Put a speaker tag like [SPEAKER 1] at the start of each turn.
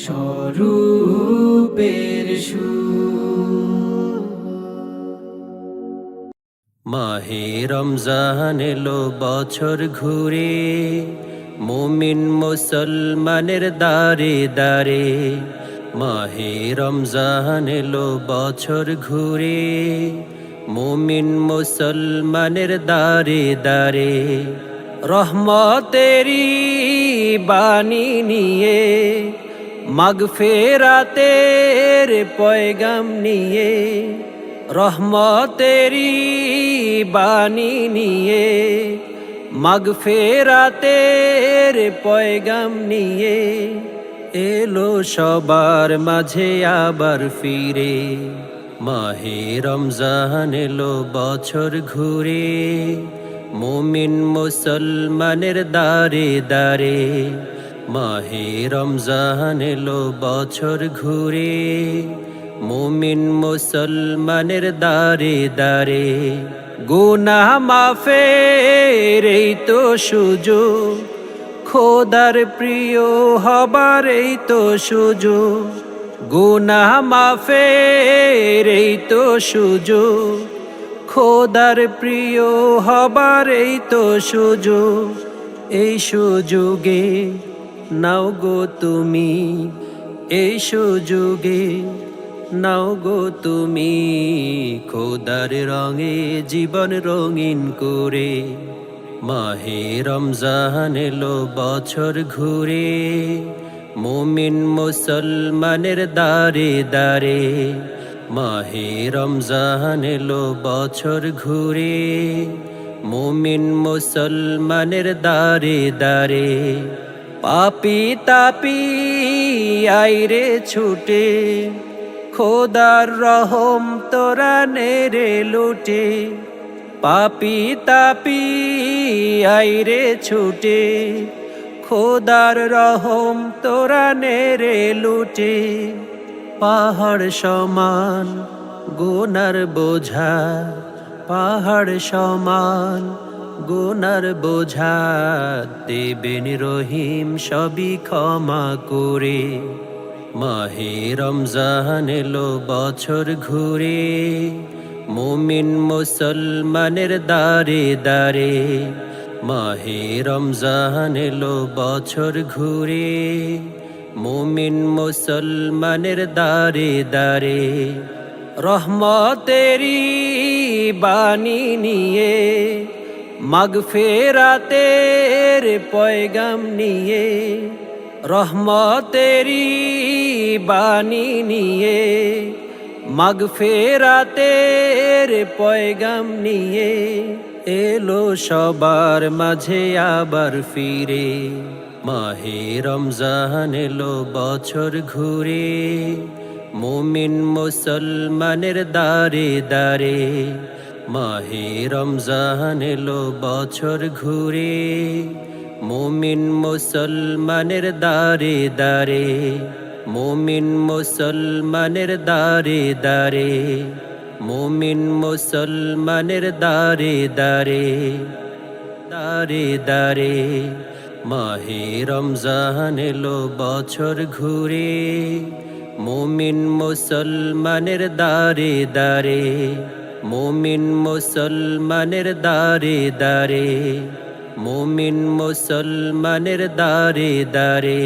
[SPEAKER 1] স্বরূপের সুর।
[SPEAKER 2] মাহে রমজান এলো বছর ঘুরে, মুমিন মুসলমানের দারে দারে। মাহে রমজান এলো বছর ঘুরে, মুমিন মুসলমানের দারে দারে। রহমতেরি বাণী নিয়ে, মাগফিরাতের পয়গাম নিয়ে, রহমতেরি বাণী নিয়ে, মাগফিরাতের পয়গাম নিয়ে, এলো সবার মাঝে আবার ফিরে। মাহে রমজান এলো বছর ঘুরে, মুমিন মুসলমানের দারে দারে। মাহে রমজান এলো বছর ঘুরে, মুমিন মুসলমানের দারে দারে। গুনাহ মাফের এই তো সুযোগ, খোদার প্রিয় হবার এই তো সুযোগ। গুনাহ মাফের এই তো সুযোগ, খোদার প্রিয় হবার এই তো সুযোগ। এই সুযোগে নাও গো তুমি, এই সুযোগে নাও গো তুমি, খোদার রঙে জীবন রঙিন করে। মাহে রমজান এলো বছর ঘুরে, মুমিন মুসলমানের দারে দারে। মাহে রমজান এলো বছর ঘুরে, মুমিন মুসলমানের দারে দারে। পাপি তাপি আইরে ছুটে, খোদার রহম তোরা নেরে লুটে। পাপি তাপি আইরে ছুটে, খোদার রহম তোরা নেরে লুটে। পাহাড় সমান গুনার বোঝা, পাহাড় সমান গুনার বোঝা, দেবেন রহিম সবই ক্ষমা করে। মাহে রমজান এলো বছর ঘুরে, মুমিন মুসলমানের দারে দারে। মাহে রমজান এলো বছর ঘুরে, মুমিন মুসলমানের দারে দারে। রহমতেরি বাণী নিয়ে, মাগফিরাতের পয়গাম নিয়ে, রহমতেরি বাণী নিয়ে, মাগফিরাতের পয়গাম নিয়ে, এলো সবার মাঝে আবার ফিরে। মাহে রমজান এলো বছর ঘুরে, মুমিন মুসলমানের দারে দারে। মাহে রমজান এলো বছর ঘুরে, মুমিন মুসলমানের দারে দারে। মুমিন মুসলমানের দারে দারে। মুমিন মুসলমানের দারে দারে দারে দারে। মাহে রমজান এলো বছর ঘুরে, মুমিন মুসলমানের দারে দারে। মুমিন মুসলমানের দারে দারে। মুমিন মুসলমানের দারে দারে।